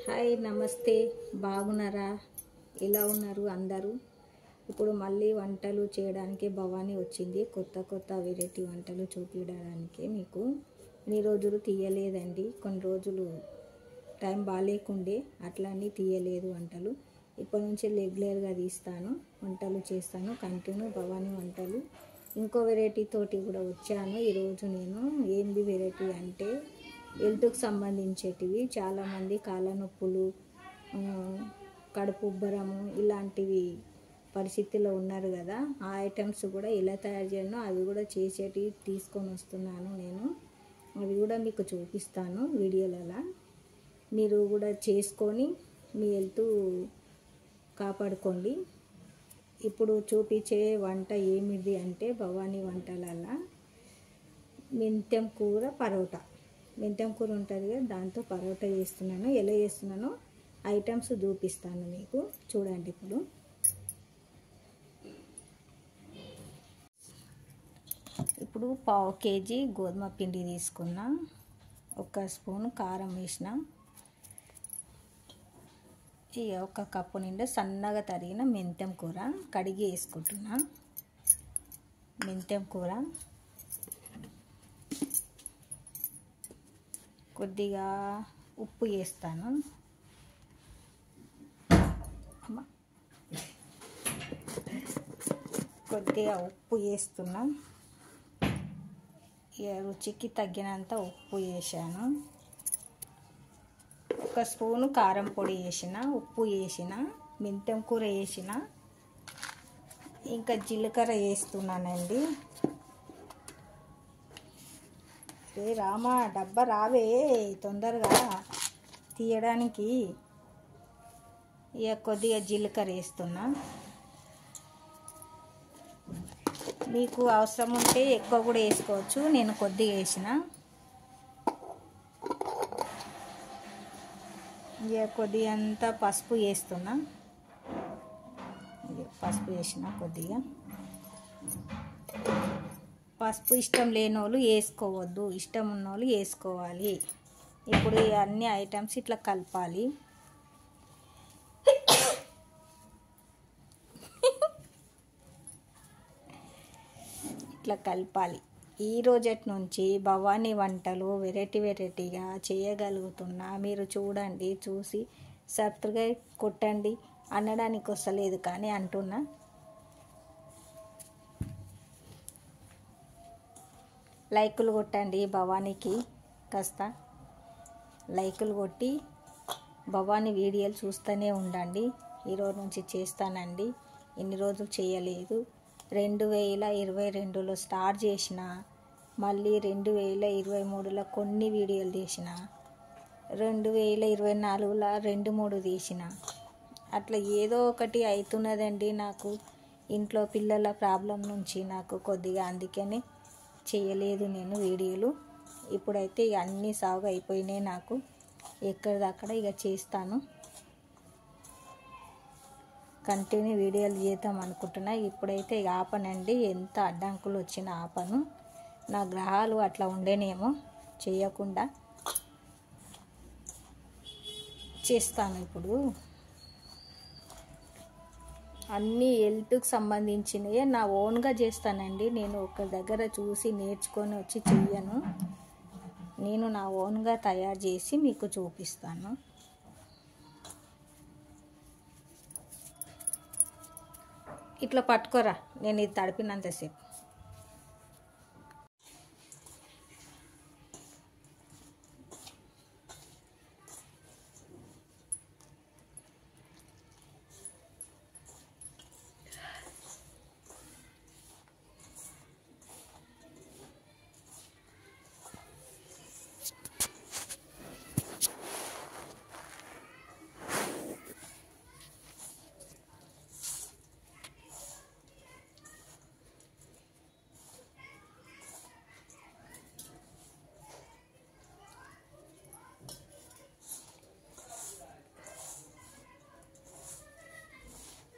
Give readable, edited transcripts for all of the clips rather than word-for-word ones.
Hi నమస్తే, బాగున్నారా? ఎలా ఉన్నారు అందరూ? ఇప్పుడు మళ్ళీ వంటలు చేయడానికి భవానీ వచ్చింది. కొత్త కొత్త వెరైటీ వంటలు చూపించడానికి. మీకు ఇన్ని రోజులు తీయలేదండి, కొన్ని రోజులు టైం బాగాలేకుండే, అట్లనే తీయలేదు వంటలు. ఇప్పటి నుంచి రెగ్యులర్గా తీస్తాను, వంటలు చేస్తాను, కంటిన్యూ భవానీ వంటలు. ఇంకో వెరైటీ తోటి కూడా వచ్చాను ఈరోజు. నేను ఏంది వెరైటీ అంటే హెల్త్కి సంబంధించేటివి. చాలామంది కాళ్ళ నొప్పులు, కడుపు ఉబ్బరము ఇలాంటివి పరిస్థితిలో ఉన్నారు కదా. ఆ ఐటమ్స్ కూడా ఎలా తయారు చేయను అవి కూడా చేసేటివి తీసుకొని వస్తున్నాను నేను. అవి కూడా మీకు చూపిస్తాను వీడియోలలో. మీరు కూడా చేసుకొని మీ హెల్త్ కాపాడుకోండి. ఇప్పుడు చూపించే వంట ఏమిది అంటే భవానీ వంటలలో మెంతెం కూర పరోటా. మెంతెం కూర ఉంటుంది కదా, దాంతో పరోటా చేస్తున్నాను. ఎలా చేస్తున్నానో ఐటమ్స్ చూపిస్తాను మీకు, చూడండి. ఇప్పుడు పావు కేజీ గోధుమ పిండి తీసుకున్నా, 1 స్పూన్ కారం వేసిన, ఇక 1 కప్పు నిండా సన్నగా తరిగిన మెంతెం కూర కడిగి వేసుకుంటున్నా. మెంతెం కూర కొద్దిగా ఉప్పు వేస్తాను. కొద్దిగా ఉప్పు వేస్తున్నా. రుచికి తగ్గినంత ఉప్పు వేసాను. 1 స్పూను కారం పొడి వేసిన, ఉప్పు వేసిన, మెంతెం కూర వేసిన, ఇంకా జీలకర్ర వేస్తున్నానండి. రే రామా, డబ్బా రావే తొందరగా తీయడానికి. ఇక కొద్దిగా జీలకర్ర వేస్తున్నా. మీకు అవసరం ఉంటే ఎక్కువ కూడా వేసుకోవచ్చు, నేను కొద్దిగా వేసిన. ఇక కొద్దిగా అంతా పసుపు వేస్తున్నా. పసుపు వేసిన కొద్దిగా. పసుపు ఇష్టం లేని వాళ్ళు వేసుకోవద్దు, ఇష్టం ఉన్న వాళ్ళు వేసుకోవాలి. ఇప్పుడు ఈ అన్ని ఐటమ్స్ ఇట్లా కలపాలి. ఇట్లా కలపాలి. ఈ రోజటి నుంచి భవానీ వంటలు వెరైటీగా చేయగలుగుతున్నా. మీరు చూడండి, చూసి సబ్స్క్రైబ్ కొట్టండి. అనడానికి వస్తలేదు కానీ అంటున్నా. లైకులు కొట్టండి భవానీకి, కాస్త లైకులు కొట్టి భవానీ వీడియోలు చూస్తూనే ఉండండి. ఈరోజు నుంచి చేస్తానండి, ఇన్ని రోజులు చేయలేదు. 2022లో స్టార్ట్ చేసిన, మళ్ళీ 2023లో కొన్ని వీడియోలు తీసిన, 2024లో 2-3 తీసిన. అట్లా ఏదో ఒకటి అవుతున్నదండి నాకు. ఇంట్లో పిల్లల ప్రాబ్లం నుంచి నాకు కొద్దిగా, అందుకని చేయలేదు నేను వీడియోలు. ఇప్పుడైతే ఇక అన్నీ సాగు అయిపోయినాయి నాకు, ఎక్కడిదక్కడ ఇక చేస్తాను. కంటిన్యూ వీడియోలు చేద్దాం అనుకుంటున్నా. ఇప్పుడైతే ఇక ఆపనండి, ఎంత అడ్డంకులు వచ్చినా ఆపను. నా గ్రహాలు అట్లా ఉండేనేమో, చేయకుండా చేస్తాను. ఇప్పుడు అన్నీ హెల్త్కి సంబంధించినవే నా ఓన్గా చేస్తానండి. నేను ఒక దగ్గర చూసి నేర్చుకొని వచ్చి చెయ్యను. నేను నా ఓన్గా తయారు చేసి మీకు చూపిస్తాను. ఇట్లా పట్టుకోరా, నేను ఇది తడిపినంతసేపు.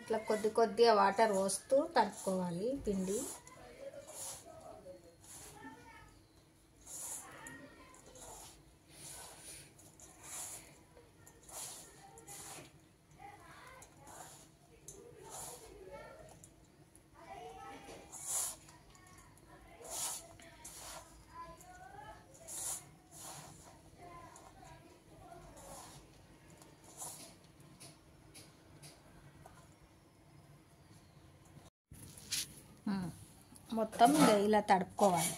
ఇట్లా కొద్దిగా వాటర్ పోస్తూ తడుపుకోవాలి పిండి. మొత్తం ఇలా తడుపుకోవాలి.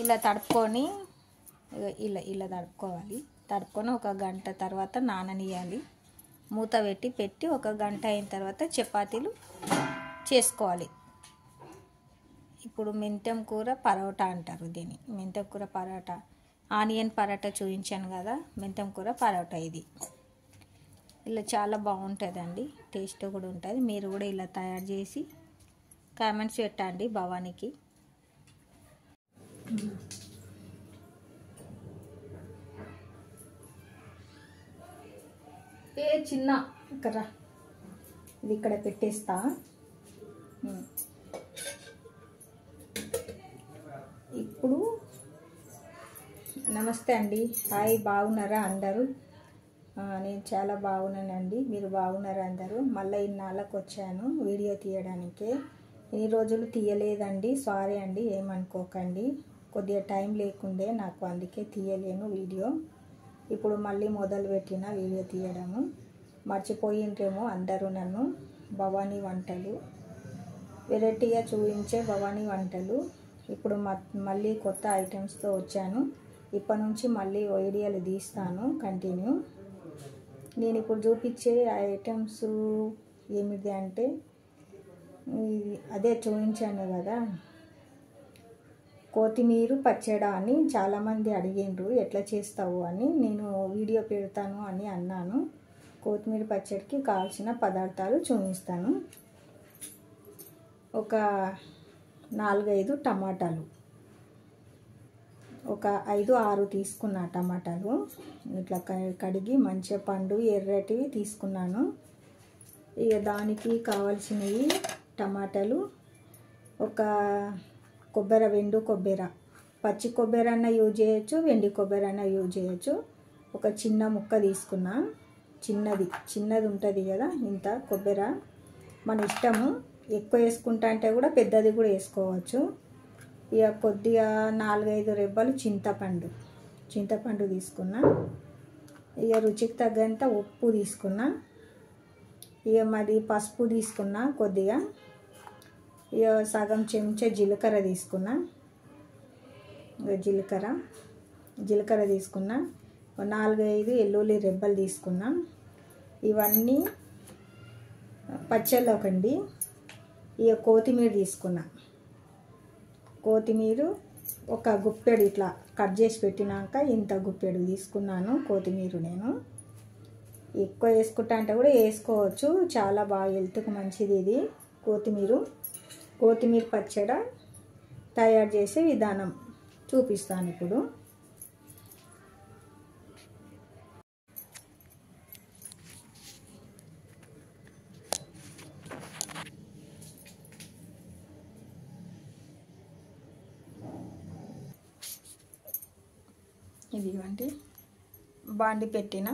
ఇలా తడుపుకొని ఇలా తడుపుకోవాలి. తడుపుకొని ఒక గంట తర్వాత నాననియాలి. మూత పెట్టి ఒక గంట అయిన తర్వాత చపాతీలు చేసుకోవాలి. ఇప్పుడు మెంతం కూర పరోటా అంటారు దీన్ని. మెంతం కూర పరోటా, ఆనియన్ పరోటా చూపించాను కదా, మెంతం కూర పరోటా ఇది. ఇలా చాలా బాగుంటుందండి, టేస్ట్ కూడా ఉంటుంది. మీరు కూడా ఇలా తయారు చేసి కామెంట్స్ పెట్టండి భవానీకి. చిన్న ఇక్కడ ఇది ఇక్కడ పెట్టేస్తా. ఇప్పుడు నమస్తే అండి, హాయ్, బాగున్నారా అందరూ? నేను చాలా బాగున్నానండి. మీరు బాగున్నారా అందరూ? మళ్ళీ ఇన్నాళ్ళకి వచ్చాను వీడియో తీయడానికే. ఎన్ని రోజులు తీయలేదండి, సారీ అండి, ఏమనుకోకండి. కొద్దిగా టైం లేకుండే నాకు, అందుకే తీయలేను వీడియో. ఇప్పుడు మళ్ళీ మొదలుపెట్టిన వీడియో తీయడము. మర్చిపోయిండ్రేమో అందరూ నన్ను. భవానీ వంటలు, వెరైటీగా చూపించే భవానీ వంటలు. ఇప్పుడు మళ్ళీ కొత్త ఐటమ్స్తో వచ్చాను. ఇప్పటి నుంచి మళ్ళీ వీడియోలు తీస్తాను కంటిన్యూ. నేను ఇప్పుడు చూపించే ఐటమ్స్ ఏమిటి అంటే, అదే చూపించాను కదా, కొత్తిమీర పచ్చడి అని చాలామంది అడిగిండ్రు, ఎట్లా చేస్తావు అని. నేను వీడియో పెడతాను అని అన్నాను. కొత్తిమీర పచ్చడికి కావాల్సిన పదార్థాలు చూపిస్తాను. ఒక 4-5 టమాటాలు, ఒక 5-6 తీసుకున్నా టమాటాలు. ఇట్లా కడిగి మంచిగా పండు ఎర్రటివి తీసుకున్నాను. ఇక దానికి కావాల్సినవి టమాటాలు, ఒక కొబ్బరి, వెండు కొబ్బరి, పచ్చి కొబ్బరి అన్న యూజ్ చేయొచ్చు, వెండి కొబ్బరి అన్న యూజ్ చేయొచ్చు. ఒక చిన్న ముక్క తీసుకున్నా, చిన్నది ఉంటుంది కదా, ఇంత కొబ్బరి మన ఇష్టము. ఎక్కువ వేసుకుంటా అంటే కూడా పెద్దది కూడా వేసుకోవచ్చు. ఇక కొద్దిగా 4-5 రెబ్బలు చింతపండు తీసుకున్నా. ఇక రుచికి తగ్గంత ఉప్పు తీసుకున్నా. ఇక మరి పసుపు తీసుకున్నా కొద్దిగా. ఇక సగం చెంచా జీలకర్ర తీసుకున్నా. జీలకర్ర తీసుకున్నా. 4-5 వెల్లుల్లి రెబ్బలు తీసుకున్నా. ఇవన్నీ పచ్చళ్ళకండి. ఇక కొత్తిమీర తీసుకున్నా. కొత్తిమీర ఒక గుప్పెడు ఇట్లా కట్ చేసి పెట్టినాక ఇంత గుప్పెడు తీసుకున్నాను కొత్తిమీర. నేను ఎక్కువ వేసుకుంటా అంటే కూడా వేసుకోవచ్చు, చాలా బాగా హెల్త్కి మంచిది ఇది కొత్తిమీర పచ్చడి తయారు చేసే విధానం చూపిస్తాను ఇప్పుడు. ఇదిగోండి బాండి పెట్టిన,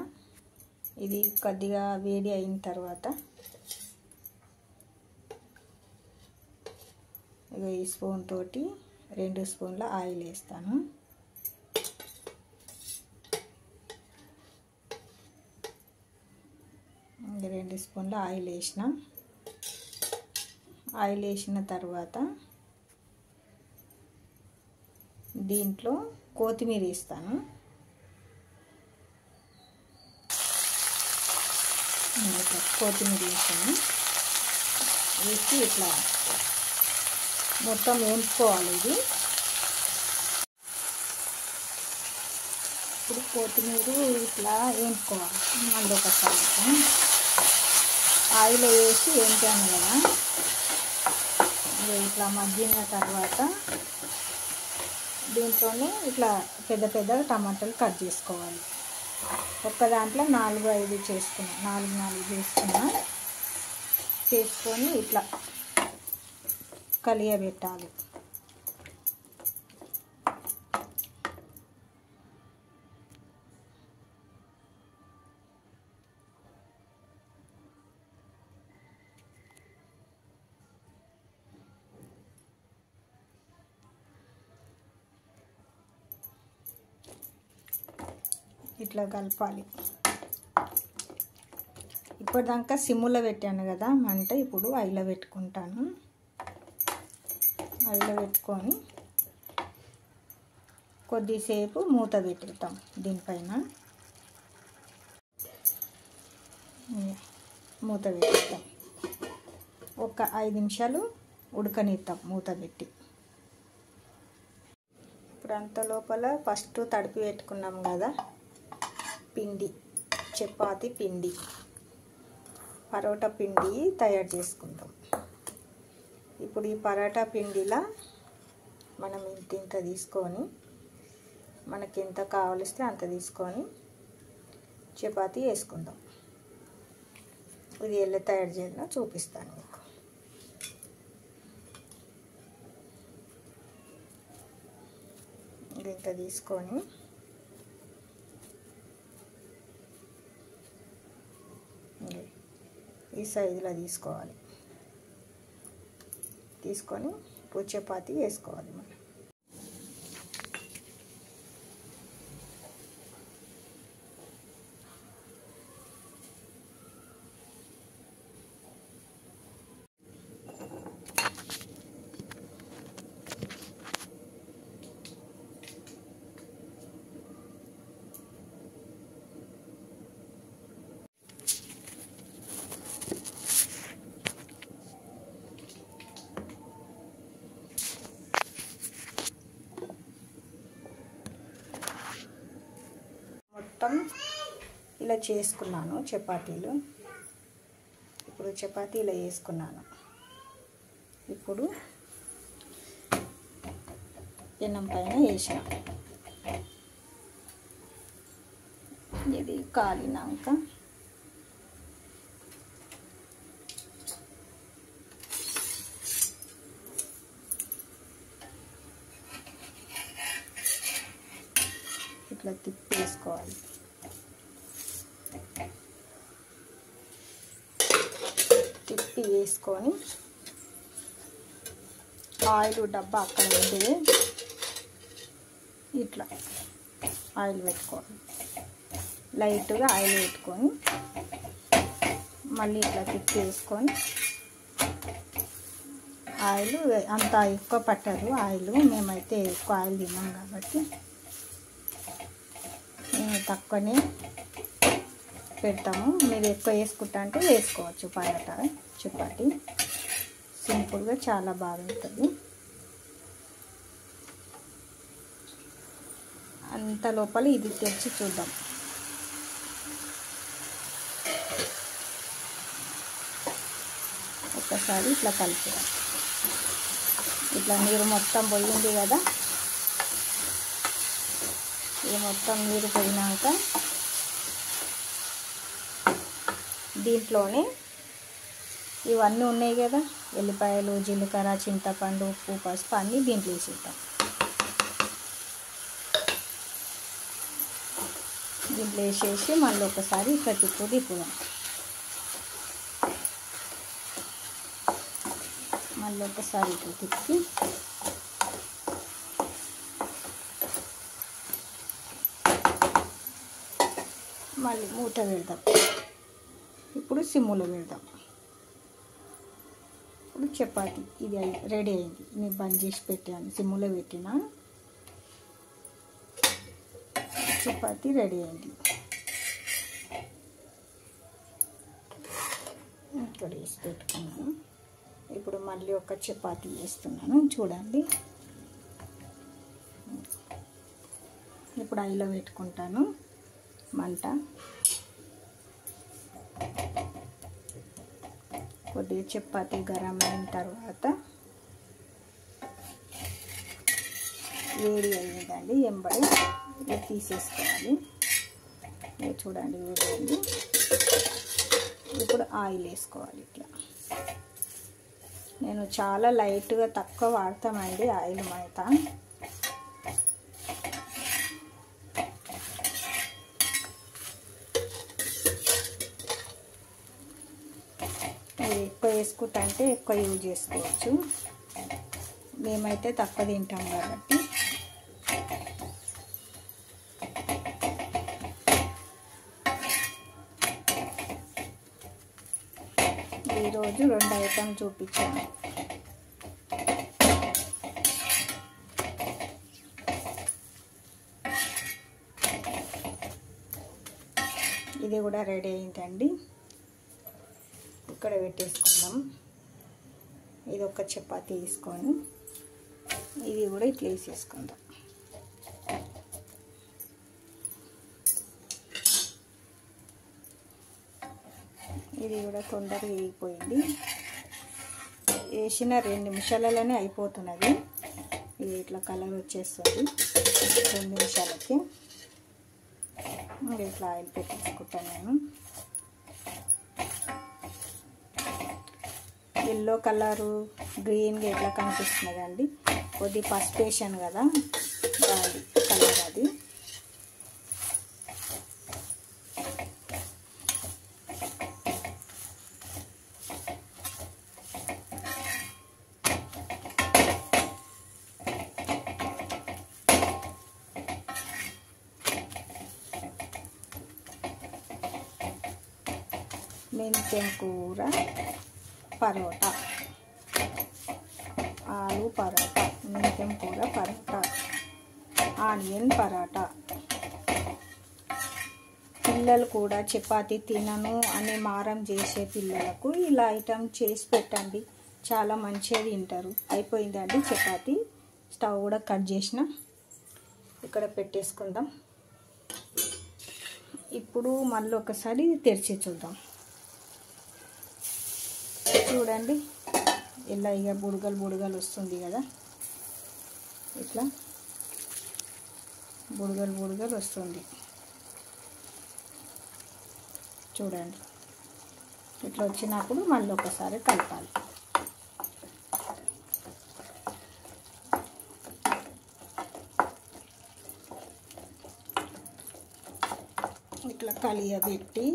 ఇది కొద్దిగా వేడి అయిన తర్వాత ఈ స్పూన్ తోటి 2 స్పూన్ల ఆయిల్ వేస్తాను. ఇంకా 2 స్పూన్ల ఆయిల్ వేసిన తర్వాత దీంట్లో కొత్తిమీర వేస్తాను. కొత్తిమీర వేసి ఇట్లా మొత్తం వేయించుకోవాలి. ఇది ఇప్పుడు కొత్తిమీర ఇట్లా వేయించుకోవాలి. మళ్ళీ ఒకసారి ఆయిల్ వేసి వేయించాను కదా, ఇట్లా మగ్గిన తర్వాత దీంట్లోనే ఇట్లా పెద్ద టమాటాలు కట్ చేసుకోవాలి. ఒక్క దాంట్లో 4-5 చేసుకున్నా, 4 చేసుకొని ఇట్లా కలియబెట్టాలి. ఇట్లా కలపాలి. ఇప్పటిదాకా సిమ్ములో పెట్టాను కదా మంట, ఇప్పుడు హైలో పెట్టుకుంటాను. హైలో పెట్టుకొని కొద్దిసేపు మూత పెట్టేద్దాం. దీనిపైన మూత పెట్టేద్దాం. ఒక 5 నిమిషాలు ఉడకనిద్దాం మూత పెట్టి. ఇప్పుడు అంత లోపల ఫస్ట్ తడిపి పెట్టుకున్నాం కదా పిండి, చపాతీ పిండి, పరోటా పిండి తయారు చేసుకుందాం. ఇప్పుడు ఈ పరోటా పిండిలా మనం ఇంత తీసుకొని, మనకి ఎంత కావలిస్తే అంత తీసుకొని చపాతీ వేసుకుందాం. ఇది ఎలా తయారు చేయాలో చూపిస్తాను మీకు. ఇది ఇంత తీసుకొని ఈ సైజులో తీసుకోవాలి. తీసుకొని ఇప్పుడు చపాతీ వేసుకోవాలి. మనం మొత్తం ఇలా చేసుకున్నాను చపాతీలు. ఇప్పుడు చపాతీ ఇలా వేసుకున్నాను. ఇప్పుడు పెనం పైన వేసిన ఇది కాలినాక ఇట్లా తిప్పేసుకోవాలి. తిప్పి వేసుకొని ఆయిల్ డబ్బా అక్కడ ఉంటే ఇట్లా ఆయిల్ పెట్టుకోవాలి. లైట్గా ఆయిల్ పెట్టుకొని మళ్ళీ ఇట్లా తిప్పి వేసుకొని, ఆయిల్ అంత ఎక్కువ పట్టదు ఆయిల్. మేమైతే ఎక్కువ ఆయిల్ తిన్నాం కాబట్టి మేము తక్కువనే పెడతాము. మీరు ఎక్కువ వేసుకుంటా అంటే వేసుకోవచ్చు. పరోటా చపాతీ సింపుల్గా చాలా బాగుంటుంది. అంత లోపల ఇది తెచ్చి చూద్దాం. ఒక్కసారి ఇట్లా కలిపేయాలి. ఇట్లా నీరు మొత్తం పోయింది కదా, ఇది మొత్తం నీరు పోయినాక దీంట్లోనే ఇవన్నీ ఉన్నాయి కదా, ఎల్లిపాయలు, జీలకర్ర, చింతపండు, ఉప్పు, పసుపు అన్నీ దీంట్లో వేసేద్దాం. దీంట్లో వేసేసి మళ్ళీ ఒకసారి ఇట్లా తిప్పుదాం. మళ్ళీ ఒకసారి ఇట్లా తిప్పి మళ్ళీ మూత పెడదాం. ఇప్పుడు సిమ్ములో పెడదాం. ఇప్పుడు చపాతీ ఇది రెడీ అయింది. నేను బంద్ చేసి పెట్టాను, సిమ్ములో పెట్టిన చపాతీ రెడీ అయింది. ఇక్కడ వేసి పెట్టుకున్నాను. ఇప్పుడు మళ్ళీ ఒక చపాతీ వేస్తున్నాను, చూడండి. ఇప్పుడు ఆయిల్లో పెట్టుకుంటాను మంట. కొద్దిగా చపాతీ గరం అయిన తర్వాత వేడి అయ్యిందండి, ఎంబడి ఇది తీసేసుకోవాలి. ఇది చూడండి వేడి అయింది. ఇప్పుడు ఆయిల్ వేసుకోవాలి. ఇట్లా నేను చాలా లైట్గా తక్కువ వాడతామండి ఆయిల్ మైత. ఎక్కువ వేసుకుంటా అంటే ఎక్కువ యూజ్ చేసుకోవచ్చు. మేమైతే తక్కువ తింటాం కాబట్టి ఈరోజు 2 ఐటమ్ చూపించాను. ఇది కూడా రెడీ అయిందండి. ఇక్కడ పెట్టేసుకుందాం. ఇది ఒక చపాతీ తీసుకొని ఇది కూడా ఇట్లా వేసేసుకుందాం. ఇది కూడా తొందరగా వేగిపోయింది. వేసిన 2 నిమిషాలలోనే అయిపోతున్నది. ఇది ఇట్లా కలర్ వచ్చేస్తుంది 2 నిమిషాలకి. ఇట్లా ఆయిల్ పెట్టేసుకుంటాను నేను. ఎల్లో కలరు గ్రీన్గా ఎట్లా కనిపిస్తున్నదండి, కొద్ది పసుపు వేసాను కదా దాని కలర్ అది. మెంతెం కూర పరోటా, ఆలు పరోటా, మెంతెం కూర పరోటా, ఆనియన్ పరోటా. పిల్లలు కూడా చపాతీ తినను అని మారం చేసే పిల్లలకు ఇలా ఐటమ్ చేసి పెట్టండి, చాలా మంచిగా తింటారు. అయిపోయిందండి చపాతీ. స్టవ్ కూడా కట్ చేసిన, ఇక్కడ పెట్టేసుకుందాం. ఇప్పుడు మళ్ళీ ఒకసారి తెరిచి చూద్దాం. చూడండి ఇలా ఇక బుడగలు బుడగలు వస్తుంది కదా, ఇట్లా బుడగలు బుడగలు వస్తుంది చూడండి. ఇట్లా వచ్చినప్పుడు మళ్ళీ ఒకసారి కలపాలి. ఇట్లా కలియబెట్టి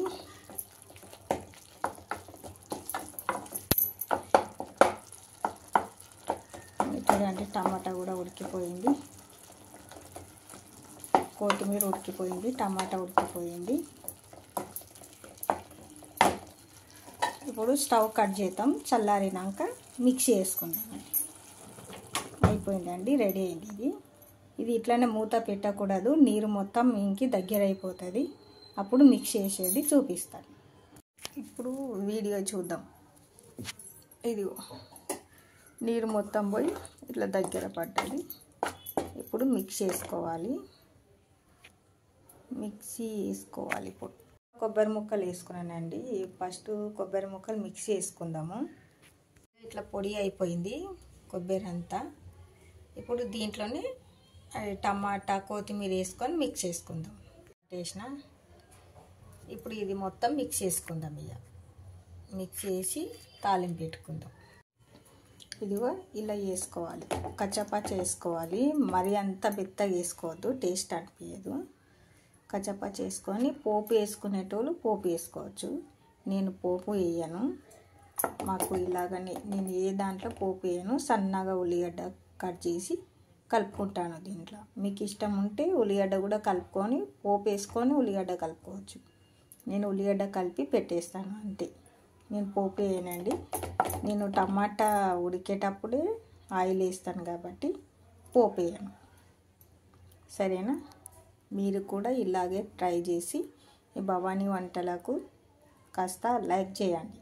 చూడండి, టమాటా కూడా ఉడికిపోయింది, కొత్తిమీర ఉడికిపోయింది, టమాటా ఉడికిపోయింది. ఇప్పుడు స్టవ్ కట్ చేద్దాం, చల్లారినాక మిక్సీ వేసుకుందాం. అయిపోయిందండి, రెడీ అయింది. ఇది ఇట్లానే మూత పెట్టకూడదు, నీరు మొత్తం ఇంకి దగ్గర అయిపోతుంది. అప్పుడు మిక్సీ వేసేది చూపిస్తాను. ఇప్పుడు వీడియో చూద్దాం. ఇది నీరు మొత్తం పోయి ఇట్లా దగ్గర పడ్డది. ఇప్పుడు మిక్సీ వేసుకోవాలి. ఇప్పుడు కొబ్బరి ముక్కలు వేసుకున్నానండి. ఫస్ట్ కొబ్బరి ముక్కలు మిక్సీ వేసుకుందాము. ఇట్లా పొడి అయిపోయింది కొబ్బరి అంతా. ఇప్పుడు దీంట్లోనే టమాటా కొత్తిమీర వేసుకొని మిక్స్ చేసుకుందాం. వేసిన ఇప్పుడు ఇది మొత్తం మిక్స్ చేసుకుందాం. ఇక మిక్స్ చేసి తాలింపు పెట్టుకుందాం. ఇదిగో ఇలా వేసుకోవాలి, కచ్చపచ్చ వేసుకోవాలి. మరి అంత మెత్తగా వేసుకోవద్దు, టేస్ట్ అనిపించదు. కచ్చపచ్చ వేసుకొని పోపు వేసుకునేటోళ్ళు పోపు వేసుకోవచ్చు. నేను పోపు వేయను, మాకు ఇలాగనే నేను ఏ దాంట్లో పోపు వేయను. సన్నగా ఉల్లిగడ్డ కట్ చేసి కలుపుకుంటాను దీంట్లో. మీకు ఇష్టం ఉంటే ఉల్లిగడ్డ కూడా కలుపుకొని పోపు వేసుకొని ఉల్లిగడ్డ కలుపుకోవచ్చు. నేను ఉల్లిగడ్డ కలిపి పెట్టేస్తాను అంతే, నేను పోపు వేయనండి. నేను టమాటా ఉడికేటప్పుడే ఆయిల్ వేస్తాను కాబట్టి పోపు వేయను. సరేనా? మీరు కూడా ఇలాగే ట్రై చేసి ఈ భవానీ వంటలకు కాస్త లైక్ చేయండి.